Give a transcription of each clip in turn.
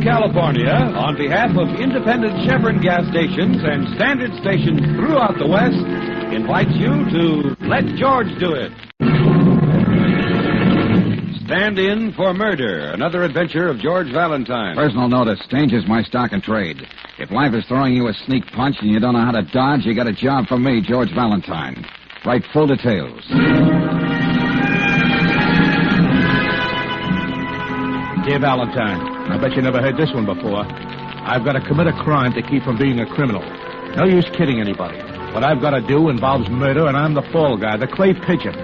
California, on behalf of independent Chevron gas stations and standard stations throughout the West, invites you to Let George Do It. Stand in for Murder, another adventure of George Valentine. Personal notice, danger's my stock and trade. If life is throwing you a sneak punch and you don't know how to dodge, you got a job for me, George Valentine. Write full details. Dear Valentine, I bet you never heard this one before. I've got to commit a crime to keep from being a criminal. No use kidding anybody. What I've got to do involves murder, and I'm the fall guy, the clay pigeon.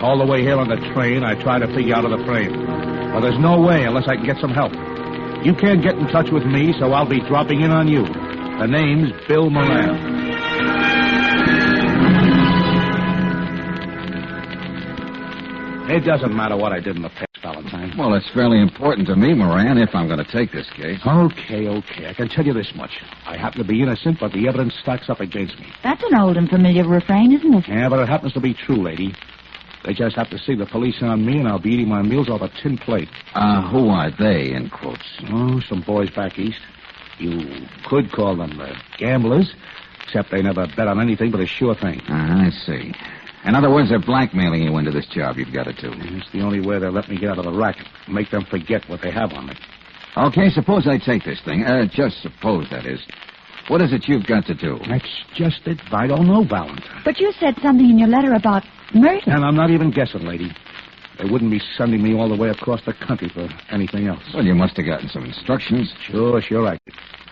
All the way here on the train, I try to figure out of the frame. Well, there's no way unless I can get some help. You can't get in touch with me, so I'll be dropping in on you. The name's Bill Moran. It doesn't matter what I did in the past, Valentine. Well, it's fairly important to me, Moran, if I'm going to take this case. Okay. I can tell you this much. I happen to be innocent, but the evidence stacks up against me. That's an old and familiar refrain, isn't it? Yeah, but it happens to be true, lady. They just have to see the police on me, and I'll be eating my meals off a tin plate. Who are they, in quotes? Oh, some boys back east. You could call them gamblers, except they never bet on anything but a sure thing. I see. In other words, they're blackmailing you into this job you've got to do. It's the only way they'll let me get out of the racket. Make them forget what they have on me. Okay, suppose I take this thing. Just suppose, that is. What is it you've got to do? That's just it. I don't know, Valentine. But you said something in your letter about murder. And I'm not even guessing, lady. They wouldn't be sending me all the way across the country for anything else. Well, you must have gotten some instructions. Sure right.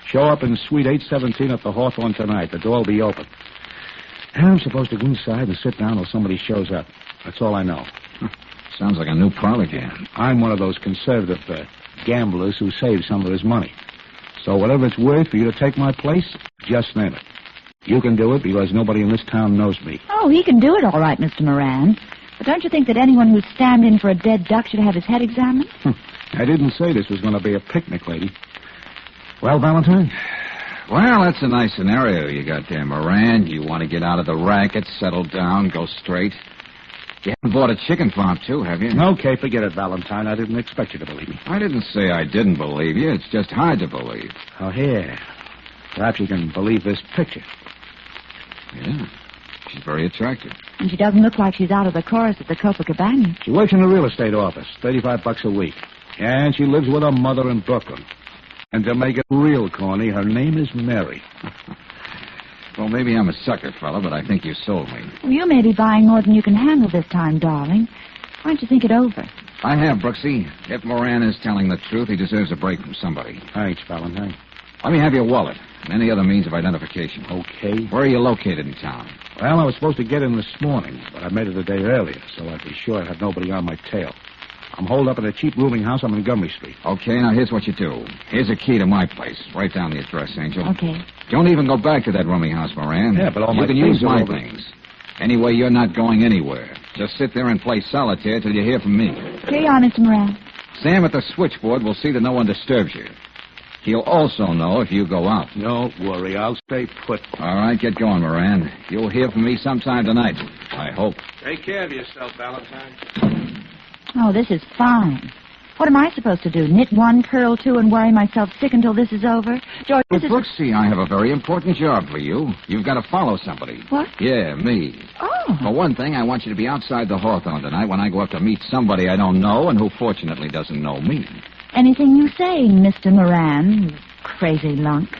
Show up in Suite 817 at the Hawthorne tonight. The door will be open. And I'm supposed to go inside and sit down till somebody shows up. That's all I know. Sounds like a new parlor game. I'm one of those conservative gamblers who save some of his money. So whatever it's worth for you to take my place, just name it. You can do it because nobody in this town knows me. Oh, he can do it all right, Mr. Moran. But don't you think that anyone who's stand-in for a dead duck should have his head examined? I didn't say this was going to be a picnic, lady. Well, Valentine? Well, that's a nice scenario you got there, Moran. You want to get out of the racket, settle down, go straight. You haven't bought a chicken farm, too, have you? Okay, forget it, Valentine. I didn't expect you to believe me. I didn't say I didn't believe you. It's just hard to believe. Oh, here. Perhaps you can believe this picture. Yeah. She's very attractive. And she doesn't look like she's out of the chorus at the Copacabana. She works in a real estate office, $35 a week. And she lives with her mother in Brooklyn. And to make it real corny, her name is Mary. Well, maybe I'm a sucker, fella, but I think you sold me. Well, you may be buying more than you can handle this time, darling. Why don't you think it over? I have, Brooksy. If Moran is telling the truth, he deserves a break from somebody. Thanks, Valentine. Let me have your wallet and any other means of identification. Okay. Where are you located in town? Well, I was supposed to get in this morning, but I made it a day earlier, so I'd be sure I'd have nobody on my tail. I'm holed up at a cheap rooming house on Montgomery Street. Okay, now here's what you do. Here's a key to my place. Write down the address, Angel. Okay. Don't even go back to that rooming house, Moran. Yeah, but all you my can things use my are over. things. Anyway, you're not going anywhere. Just sit there and play solitaire till you hear from me. Here you are, Mr. Moran. Sam at the switchboard will see that no one disturbs you. He'll also know if you go out. Don't worry, I'll stay put. All right, get going, Moran. You'll hear from me sometime tonight. I hope. Take care of yourself, Valentine. Oh, this is fine. What am I supposed to do? Knit one, purl two, and worry myself sick until this is over? George, But this is... Brooksy, I have a very important job for you. You've got to follow somebody. What? Yeah, me. Oh. For one thing, I want you to be outside the Hawthorne tonight when I go up to meet somebody I don't know and who fortunately doesn't know me. Anything you say, Mr. Moran, you crazy lunk.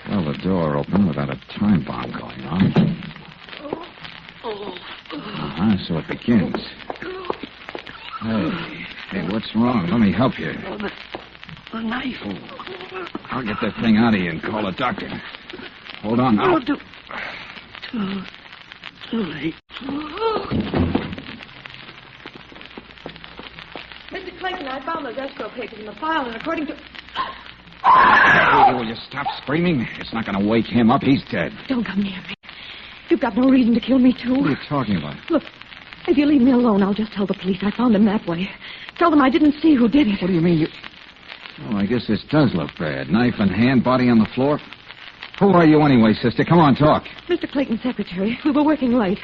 Well, the door open without a time bomb going on. So it begins. Hey, what's wrong? Let me help you. The knife. I'll get that thing out of you and call a doctor. Hold on now. Too late. Mr. Clayton, I found those escrow papers in the file, and according to... Hey, will you stop screaming? It's not going to wake him up. He's dead. Don't come near me. You've got no reason to kill me, too. What are you talking about? Look, if you leave me alone, I'll just tell the police I found them that way. Tell them I didn't see who did it. What do you mean? Oh, I guess this does look bad. Knife in hand, body on the floor. Who are you anyway, sister? Come on, talk. Mr. Clayton's secretary. We were working late.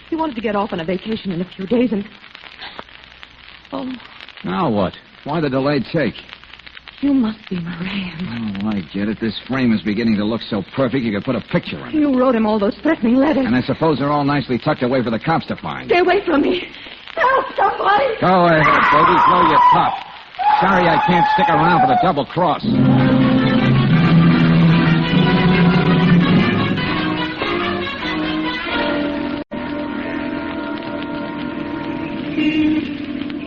He wanted to get off on a vacation in a few days and... Oh, Now what? Why the delayed take? you must be Moran. Oh, I get it. This frame is beginning to look so perfect you could put a picture in it. You wrote him all those threatening letters. And I suppose they're all nicely tucked away for the cops to find. Stay away from me. Help somebody. Go ahead, baby. Blow your top. Sorry I can't stick around for the double cross.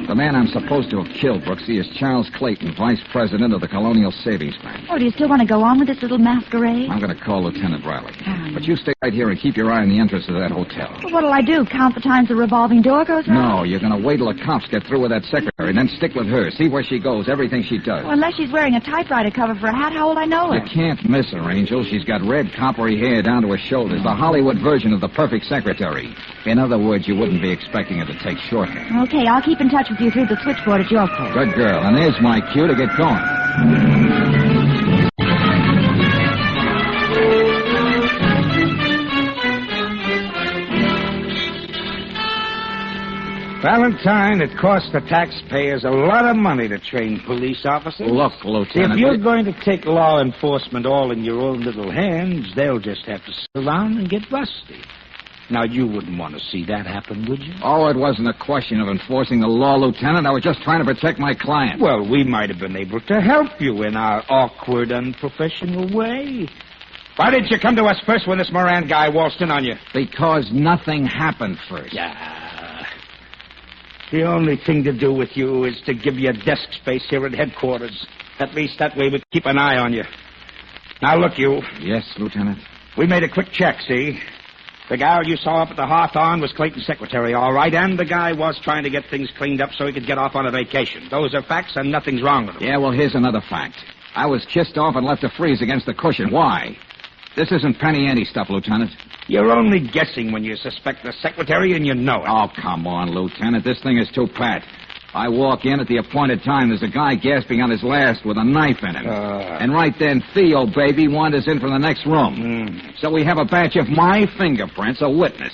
The man I'm supposed to have killed, Brooksy, is Charles Clayton, vice president of the Colonial Savings Bank. Oh, do you still want to go on with this little masquerade? I'm going to call Lieutenant Riley. But you stay right here and keep your eye on the entrance of that hotel. Well, what'll I do? Count the times the revolving door goes round? No, you're going to wait till the cops get through with that secretary, then stick with her. See where she goes, everything she does. Well, unless she's wearing a typewriter cover for a hat, how will I know her? You can't miss her, Angel. She's got red, coppery hair down to her shoulders, the Hollywood version of the perfect secretary. In other words, you wouldn't be expecting her to take shorthand. Okay, I'll keep in touch with you through the switchboard at your place. Good girl. And there's my cue to get going. Valentine, it costs the taxpayers a lot of money to train police officers. Look, Lieutenant... If you're going to take law enforcement all in your own little hands, they'll just have to sit around and get rusty. Now, you wouldn't want to see that happen, would you? Oh, it wasn't a question of enforcing the law, Lieutenant. I was just trying to protect my client. Well, we might have been able to help you in our awkward, unprofessional way. Why didn't you come to us first when this Moran guy waltzed in on you? Because nothing happened first. Yeah. The only thing to do with you is to give you desk space here at headquarters. At least that way we can keep an eye on you. Now, look, you. Yes, Lieutenant. We made a quick check, see? The gal you saw up at the Hawthorne was Clayton's secretary, all right, and the guy was trying to get things cleaned up so he could get off on a vacation. Those are facts, and nothing's wrong with them. Yeah, well, here's another fact. I was kissed off and left to freeze against the cushion. Why? This isn't penny ante stuff, Lieutenant. You're only guessing when you suspect the secretary, and you know it. Oh, come on, Lieutenant. This thing is too pat. I walk in at the appointed time. There's a guy gasping on his last with a knife in him. And right then, Theo, baby, wanders in from the next room. So we have a batch of my fingerprints, a witness.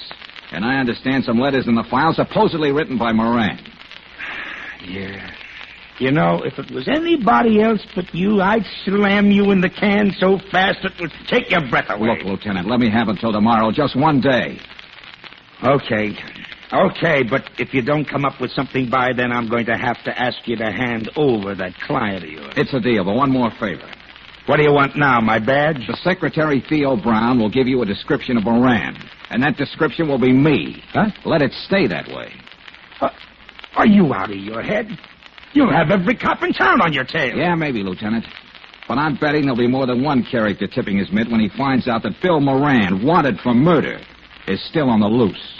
And I understand some letters in the file supposedly written by Moran. Yeah. You know, if it was anybody else but you, I'd slam you in the can so fast it would take your breath away. Look, Lieutenant, let me have until tomorrow, just one day. Okay, but if you don't come up with something by then, I'm going to have to ask you to hand over that client of yours. It's a deal, but one more favor. What do you want now, my badge? The secretary, Theo Brown, will give you a description of Moran. And that description will be me. Huh? Let it stay that way. Are you out of your head? You'll have every cop in town on your tail. Yeah, maybe, Lieutenant. But I'm betting there'll be more than one character tipping his mitt when he finds out that Bill Moran, wanted for murder, is still on the loose.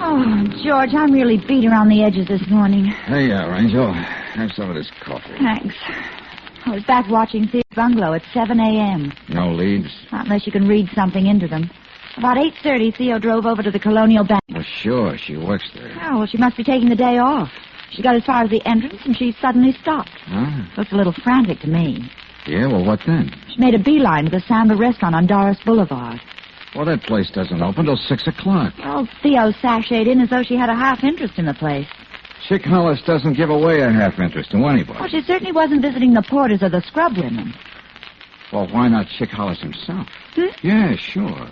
Oh, George, I'm really beat around the edges this morning. Hey, Angel. Have some of this coffee. Thanks. I was back watching Thea's bungalow at 7 a.m. No leads? Not unless you can read something into them. About 8:30, Theo drove over to the Colonial Bank. Well, sure. She works there. Oh, well, she must be taking the day off. She got as far as the entrance, and she suddenly stopped. Huh? Looked a little frantic to me. Yeah, well, what then? She made a beeline to the Samba restaurant on Doris Boulevard. Well, that place doesn't open till 6 o'clock. Oh, Theo sashayed in as though she had a half interest in the place. Chick Hollis doesn't give away a half interest to anybody. Well, she certainly wasn't visiting the porters or the scrub women. Well, why not Chick Hollis himself? Hmm? Yeah, sure.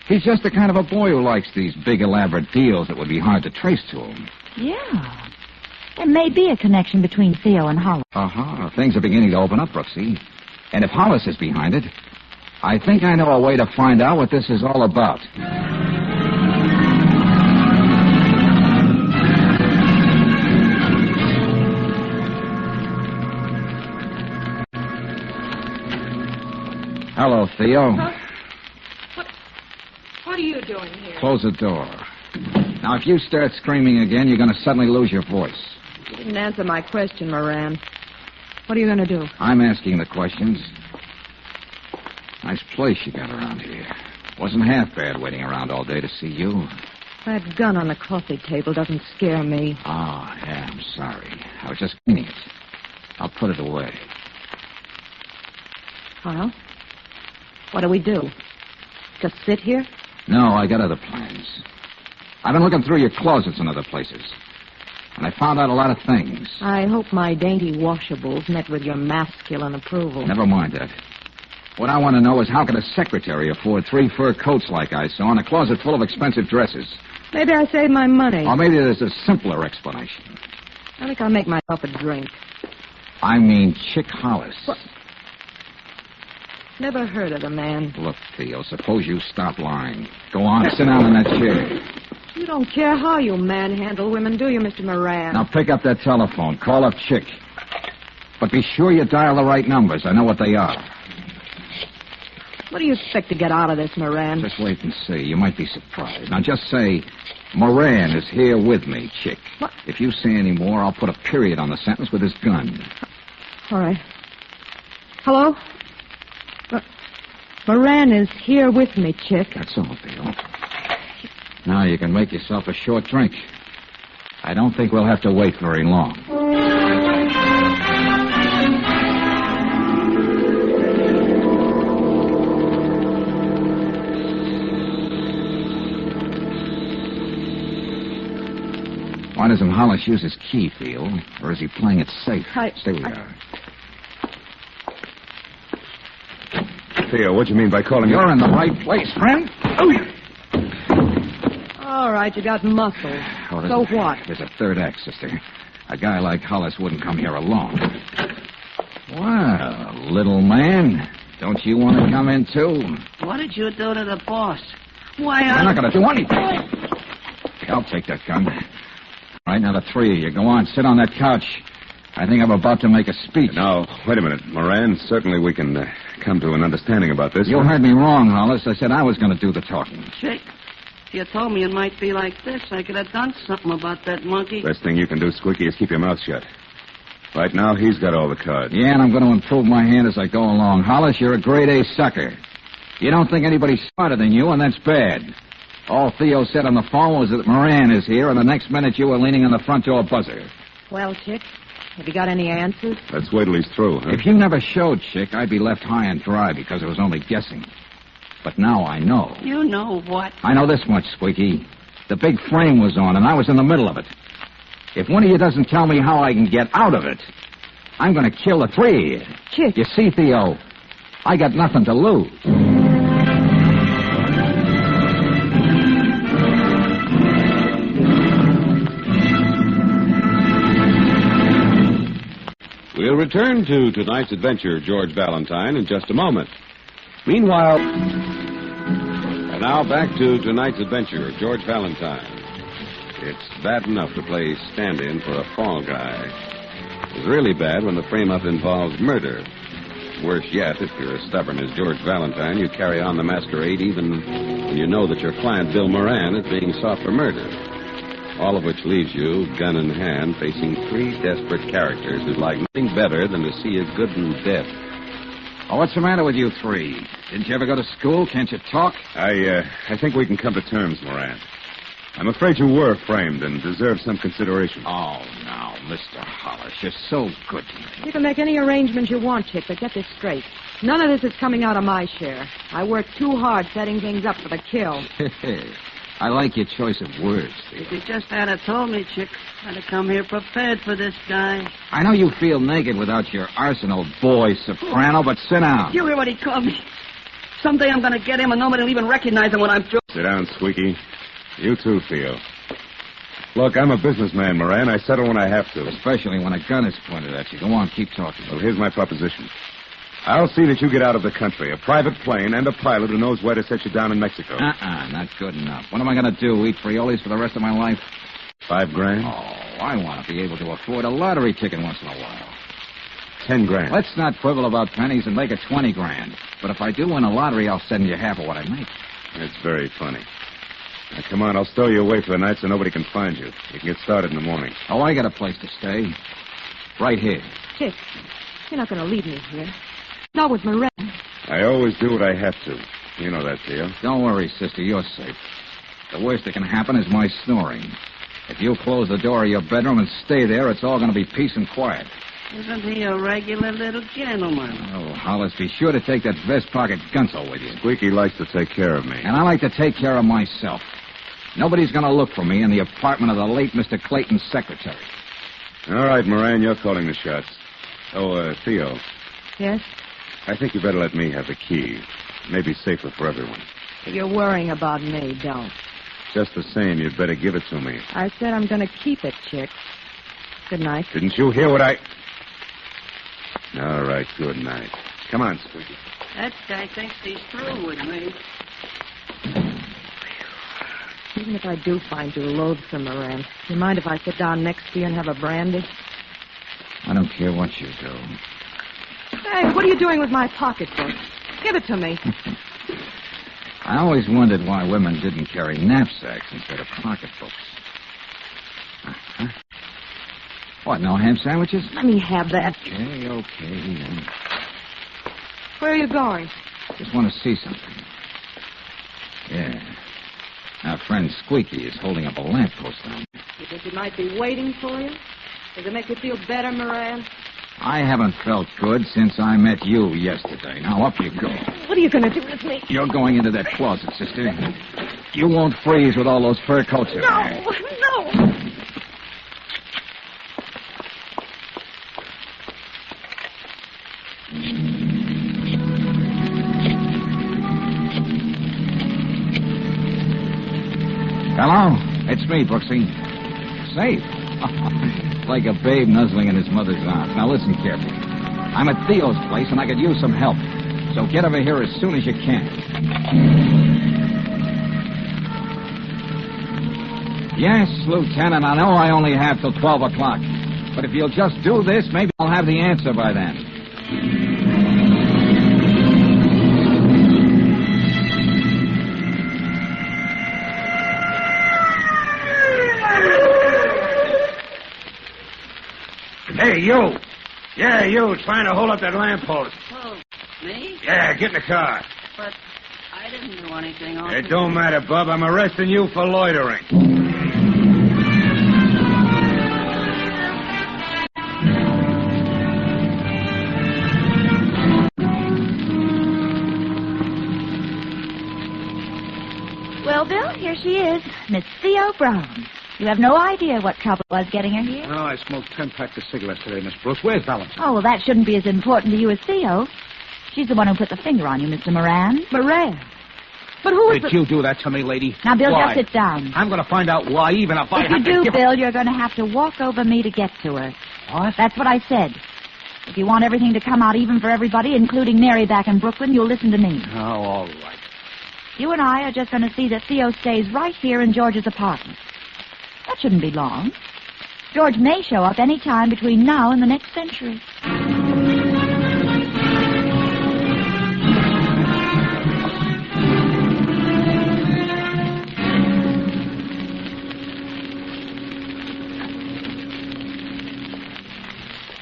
He's just the kind of a boy who likes these big, elaborate deals that would be hard to trace to him. Yeah. There may be a connection between Theo and Hollis. Uh-huh. Things are beginning to open up, Brooksy. And if Hollis is behind it, I think I know a way to find out what this is all about. Hello, Theo. What are you doing here? Close the door. Now, if you start screaming again, you're going to suddenly lose your voice. You didn't answer my question, Moran. What are you going to do? I'm asking the questions. Nice place you got around here. Wasn't half bad waiting around all day to see you. That gun on the coffee table doesn't scare me. Oh, yeah, I'm sorry. I was just cleaning it. I'll put it away. Well, what do we do? Just sit here? No, I got other plans. I've been looking through your closets and other places. And I found out a lot of things. I hope my dainty washables met with your masculine approval. Never mind that. What I want to know is how can a secretary afford 3 fur coats like I saw and a closet full of expensive dresses? Maybe I saved my money. Or maybe there's a simpler explanation. I think I'll make myself a drink. I mean Chick Hollis. What? Never heard of the man. Look, Theo, suppose you stop lying. Go on, sit down in that chair. You don't care how you manhandle women, do you, Mr. Moran? Now pick up that telephone. Call up Chick. But be sure you dial the right numbers. I know what they are. What do you expect to get out of this, Moran? Just wait and see. You might be surprised. Now just say, Moran is here with me, Chick. What? If you say any more, I'll put a period on the sentence with this gun. All right. Hello? Moran is here with me, Chick. That's all, Theo. Now you can make yourself a short drink. I don't think we'll have to wait very long. Why doesn't Hollis use his key, Theo? Or is he playing it safe? Stay where you are. Theo, what do you mean by calling me? You're in the right place, friend. Oh, yeah. All right, you got muscle. Oh, So what? There's a third act, sister. A guy like Hollis wouldn't come here alone. Well, little man, don't you want to come in, too? What did you do to the boss? Why, I'm not going to do anything. I'll take that gun. All right, now the 3 of you. Go on, sit on that couch. I think I'm about to make a speech. Now, wait a minute, Moran. Certainly we can come to an understanding about this. You heard me wrong, Hollis. I said I was going to do the talking. Chick, if you told me it might be like this, I could have done something about that monkey. Best thing you can do, Squeaky, is keep your mouth shut. Right now, he's got all the cards. Yeah, and I'm going to improve my hand as I go along. Hollis, you're a grade A sucker. You don't think anybody's smarter than you, and that's bad. All Theo said on the phone was that Moran is here, and the next minute you were leaning on the front door buzzer. Well, Chick, have you got any answers? Let's wait till he's through, huh? If you never showed, Chick, I'd be left high and dry because it was only guessing. But now I know. You know what? I know this much, Squeaky. The big frame was on, and I was in the middle of it. If one of you doesn't tell me how I can get out of it, I'm going to kill the 3 of you. Chick. You see, Theo, I got nothing to lose. We'll return to tonight's adventure, George Valentine, in just a moment. Meanwhile, and now back to tonight's adventure, George Valentine. It's bad enough to play stand-in for a fall guy. It's really bad when the frame-up involves murder. Worse yet, if you're as stubborn as George Valentine, you carry on the masquerade even when you know that your client, Bill Moran, is being sought for murder. All of which leaves you, gun in hand, facing 3 desperate characters who'd like nothing better than to see you good and dead. Oh, what's the matter with you 3? Didn't you ever go to school? Can't you talk? I think we can come to terms, Moran. I'm afraid you were framed and deserve some consideration. Oh, now, Mr. Hollis, you're so good to me. You can make any arrangements you want, Chick, but get this straight. None of this is coming out of my share. I worked too hard setting things up for the kill. I like your choice of words, Theo. If you just had told me, Chick, I'd have come here prepared for this guy. I know you feel naked without your arsenal, boy soprano, but sit down. You hear what he called me? Someday I'm going to get him and nobody will even recognize him when I'm through. Sit down, Squeaky. You too, Theo. Look, I'm a businessman, Moran. I settle when I have to. Especially when a gun is pointed at you. Go on, keep talking. Well, here's my proposition. I'll see that you get out of the country. A private plane and a pilot who knows where to set you down in Mexico. Not good enough. What am I going to do, eat frioles for the rest of my life? $5,000? Oh, I want to be able to afford a lottery ticket once in a while. $10,000. Let's not quibble about pennies and make it $20,000. But if I do win a lottery, I'll send you half of what I make. It's very funny. Now, come on, I'll stow you away for the night so nobody can find you. You can get started in the morning. Oh, I got a place to stay. Right here. Chick, You're not going to leave me here. Not with Moran. I always do what I have to. You know that, Theo. Don't worry, sister. You're safe. The worst that can happen is my snoring. If you close the door of your bedroom and stay there, it's all going to be peace and quiet. Isn't he a regular little gentleman? Oh, Hollis, be sure to take that vest pocket gunso with you. Squeaky likes to take care of me. And I like to take care of myself. Nobody's going to look for me in the apartment of the late Mr. Clayton's secretary. All right, Moran, you're calling the shots. Oh, Theo, Yes? I think you better let me have the key. Maybe safer for everyone. If you're worrying about me, don't. Just the same, you'd better give it to me. I said I'm going to keep it, Chick. Good night. Didn't you hear what I... All right, good night. Come on, Squeaky. That guy thinks he's through with me. Even if I do find you loathsome, Moran, do you mind if I sit down next to you and have a brandy? I don't care what you do. Hey, what are you doing with my pocketbook? Give it to me. I always wondered why women didn't carry knapsacks instead of pocketbooks. Uh-huh. What, no ham sandwiches? Let me have that. Okay. Where are you going? Just want to see something. Yeah. Our friend Squeaky is holding up a lamppost on me. You think he might be waiting for you? Does it make you feel better, Moran? I haven't felt good since I met you yesterday. Now, up you go. What are you going to do with me? You're going into that closet, sister. You won't freeze with all those fur coats in there. No. Hello? It's me, Brooksy. Safe? Like a babe nuzzling in his mother's arms. Now, listen carefully. I'm at Theo's place, and I could use some help. So get over here as soon as you can. Yes, Lieutenant, I know I only have till 12 o'clock. But if you'll just do this, maybe I'll have the answer by then. Hey, you! Yeah, you, trying to hold up that lamppost. Oh, me? Yeah, get in the car. But I didn't do anything. It don't matter, Bub. I'm arresting you for loitering. Well, Bill, here she is, Miss Theo Brown. You have no idea what trouble was getting her here? Oh, I smoked 10 packs of cigarettes today, Miss Brooks. Where's Valentine? Oh, well, that shouldn't be as important to you as Theo. She's the one who put the finger on you, Mr. Moran. Moran? But who is Did you do that to me, lady? Now, Bill, Why? just sit down. I'm going to find out why, even if I If have you to do, give... Bill, you're going to have to walk over me to get to her. What? That's what I said. If you want everything to come out even for everybody, including Mary back in Brooklyn, you'll listen to me. Oh, all right. You and I are just going to see that Theo stays right here in George's apartment. That shouldn't be long. George may show up any time between now and the next century.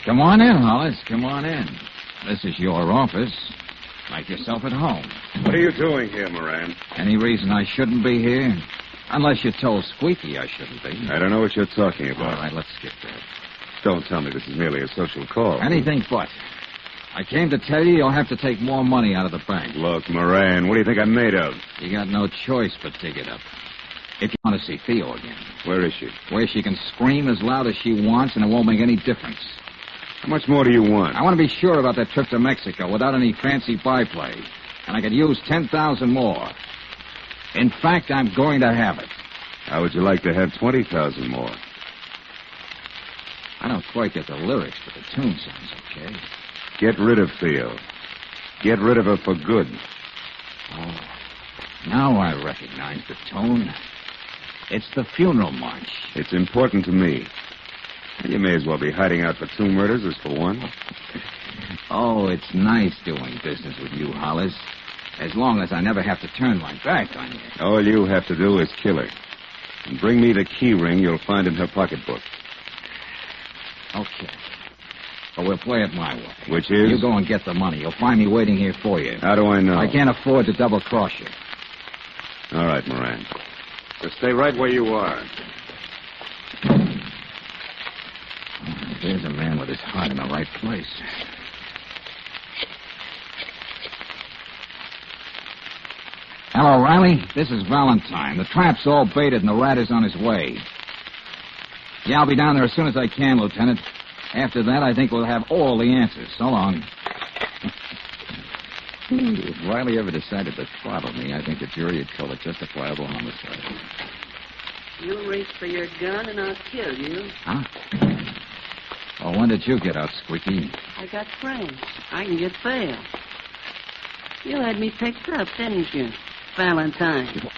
Come on in, Hollis. Come on in. This is your office. Make yourself at home. What are you doing here, Moran? Any reason I shouldn't be here? Unless you told Squeaky I shouldn't be. I don't know what you're talking about. All right, let's skip that. Don't tell me this is merely a social call. Anything but. I came to tell you you'll have to take more money out of the bank. Look, Moran, what do you think I'm made of? You got no choice but dig it up. If you want to see Theo again. Where is she? Where she can scream as loud as she wants and it won't make any difference. How much more do you want? I want to be sure about that trip to Mexico without any fancy byplay. And I could use 10,000 more. In fact, I'm going to have it. How would you like to have 20,000 more? I don't quite get the lyrics, but the tune sounds okay. Get rid of Theo. Get rid of her for good. Oh, now I recognize the tone. It's the funeral march. It's important to me. You may as well be hiding out for 2 murders as for 1. Oh, it's nice doing business with you, Hollis. As long as I never have to turn my back on you. All you have to do is kill her. And bring me the key ring you'll find in her pocketbook. Okay. But we'll play it my way. Which is? You go and get the money. You'll find me waiting here for you. How do I know? I can't afford to double-cross you. All right, Moran. Just stay right where you are. There's a man with his heart in the right place. Hello, Riley. This is Valentine. The trap's all baited and the rat is on his way. Yeah, I'll be down there as soon as I can, Lieutenant. After that, I think we'll have all the answers. So long. If Riley ever decided to throttle me, I think the jury would call it justifiable homicide. You reach for your gun and I'll kill you. Huh? Well, when did you get out, Squeaky? I got friends. I can get bail. You had me picked up, didn't you? Valentine.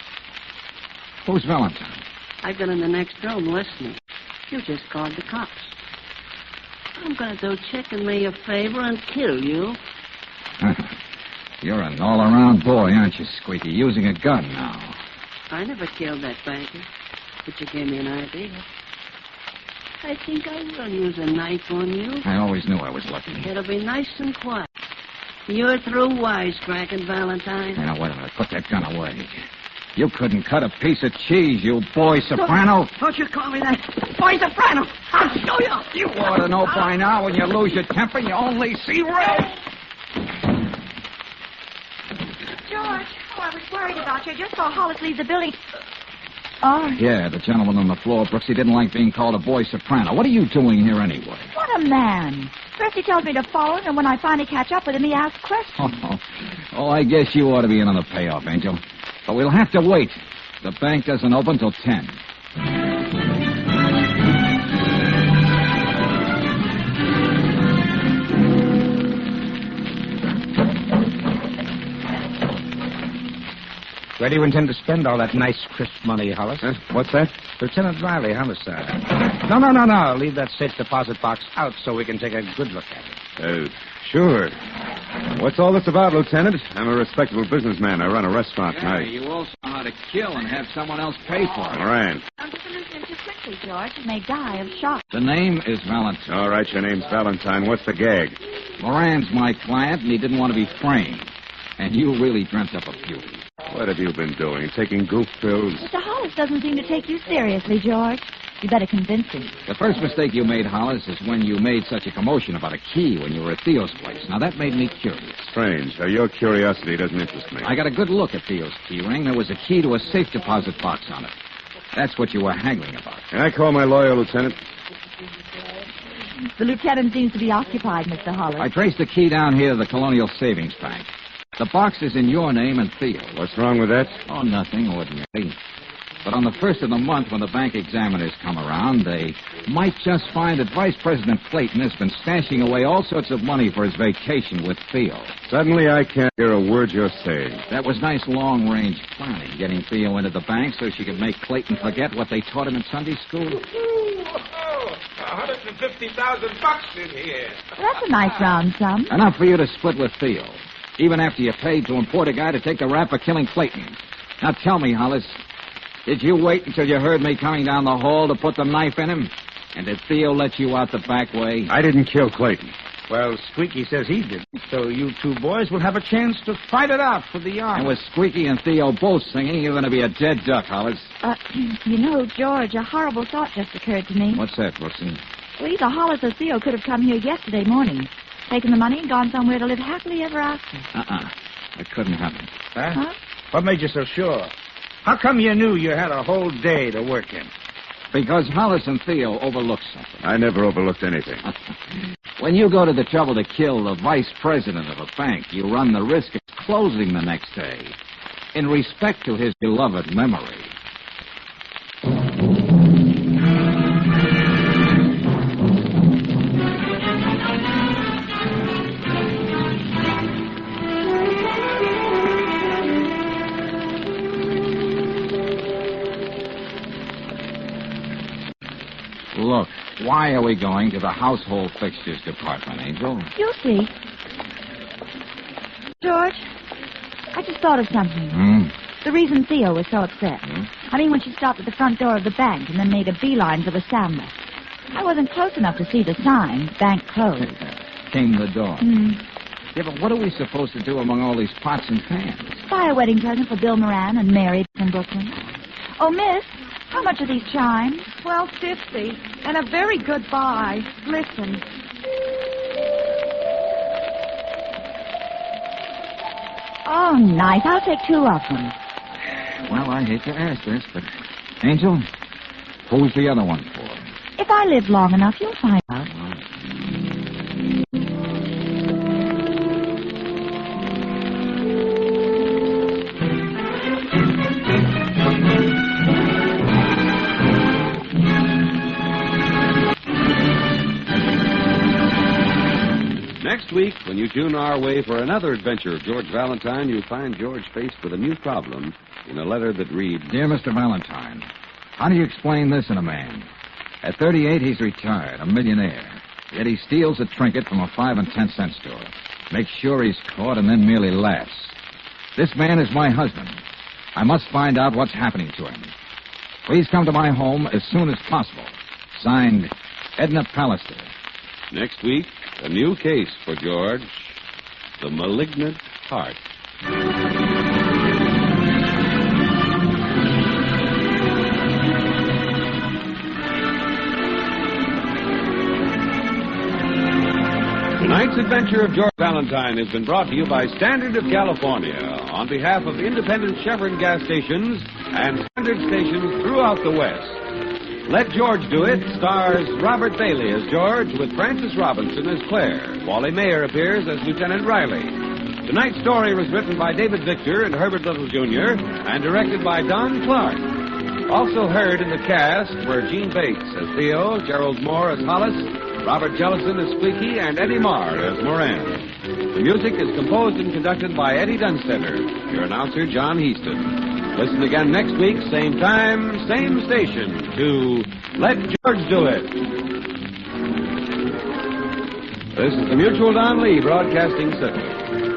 Who's Valentine? I've been in the next room listening. You just called the cops. I'm going to do Chicken me a favor and kill you. You're an all-around boy, aren't you, Squeaky? Using a gun now. I never killed that banker, but you gave me an idea. I think I will use a knife on you. I always knew I was lucky. It'll be nice and quiet. You're through wisecracking, Valentine. Now, wait a minute. Put that gun away. You couldn't cut a piece of cheese, you boy soprano. Don't you call me that. Boy soprano. I'll show you. You ought to know by now when you lose your temper, you only see red. George, I was worried about you. I just saw Hollis leave the building. Oh. Yeah, the gentleman on the floor, Brooks, he didn't like being called a boy soprano. What are you doing here anyway? What a man. First he tells me to follow him, and when I finally catch up with him, he asks questions. Oh, I guess you ought to be in on the payoff, Angel. But we'll have to wait. The bank doesn't open till 10. Where do you intend to spend all that nice, crisp money, Hollis? What's that? Lieutenant Riley, homicide. No. Leave that safe deposit box out so we can take a good look at it. Sure. What's all this about, Lieutenant? I'm a respectable businessman. I run a restaurant. Yeah, you also know how to kill and have someone else pay for it. Moran. Don't lose him too quickly, George. He may die of shock. The name is Valentine. All right, your name's Valentine. What's the gag? Moran's my client, and he didn't want to be framed. And you really dreamt up a few. What have you been doing? Taking goof pills? Mr. Hollis doesn't seem to take you seriously, George. You better convince him. The first mistake you made, Hollis, is when you made such a commotion about a key when you were at Theo's place. Now, that made me curious. Strange. Your curiosity doesn't interest me. I got a good look at Theo's key ring. There was a key to a safe deposit box on it. That's what you were haggling about. Can I call my lawyer, Lieutenant? The lieutenant seems to be occupied, Mr. Hollis. I traced the key down here to the Colonial Savings Bank. The box is in your name and Theo. What's wrong with that? Oh, nothing, ordinary. But on the first of the month, when the bank examiners come around, they might just find that Vice President Clayton has been stashing away all sorts of money for his vacation with Theo. Suddenly, I can't hear a word you're saying. That was nice long-range planning, getting Theo into the bank so she could make Clayton forget what they taught him in Sunday school. $150,000 in here. Well, that's a nice round sum. Enough for you to split with Theo, even after you paid to import a guy to take the rap for killing Clayton. Now tell me, Hollis, did you wait until you heard me coming down the hall to put the knife in him? And did Theo let you out the back way? I didn't kill Clayton. Well, Squeaky says he did. So you two boys will have a chance to fight it out for the yard. And with Squeaky and Theo both singing, you're going to be a dead duck, Hollis. You know, George, a horrible thought just occurred to me. What's that, Wilson? Well, either Hollis or Theo could have come here yesterday morning, taken the money and gone somewhere to live happily ever after. It couldn't happen. Huh? What made you so sure? How come you knew you had a whole day to work in? Because Hollis and Theo overlooked something. I never overlooked anything. When you go to the trouble to kill the vice president of a bank, you run the risk of closing the next day in respect to his beloved memory. Look, why are we going to the household fixtures department, Angel? You'll see. George, I just thought of something. The reason Theo was so upset. I mean, when she stopped at the front door of the bank and then made a beeline for the Samba. I wasn't close enough to see the sign, bank closed. Came the door. Yeah, but what are we supposed to do among all these pots and pans? Buy a wedding present for Bill Moran and Mary from Brooklyn. Oh, miss, how much are these chimes? $12.50. And a very good buy. Listen. Oh, nice. I'll take 2 of them. Well, I hate to ask this, but... Angel, who's the other one for? If I live long enough, you'll find out. Next week, when you tune our way for another adventure of George Valentine, you'll find George faced with a new problem in a letter that reads, Dear Mr. Valentine, how do you explain this in a man? At 38, he's retired, a millionaire. Yet he steals a trinket from a 5 and 10 cent store. Makes sure he's caught and then merely laughs. This man is my husband. I must find out what's happening to him. Please come to my home as soon as possible. Signed, Edna Pallister. Next week, a new case for George, the malignant heart. Tonight's adventure of George Valentine has been brought to you by Standard of California on behalf of independent Chevron gas stations and Standard stations throughout the West. Let George Do It stars Robert Bailey as George with Frances Robinson as Claire. Wally Mayer appears as Lieutenant Riley. Tonight's story was written by David Victor and Herbert Little, Jr. and directed by Don Clark. Also heard in the cast were Gene Bates as Theo, Gerald Moore as Hollis, Robert Jellison as Squeaky, and Eddie Marr as Moran. The music is composed and conducted by Eddie Dunstetter. Your announcer, John Heaston. Listen again next week, same time, same station, to Let George Do It. This is the Mutual Don Lee Broadcasting System.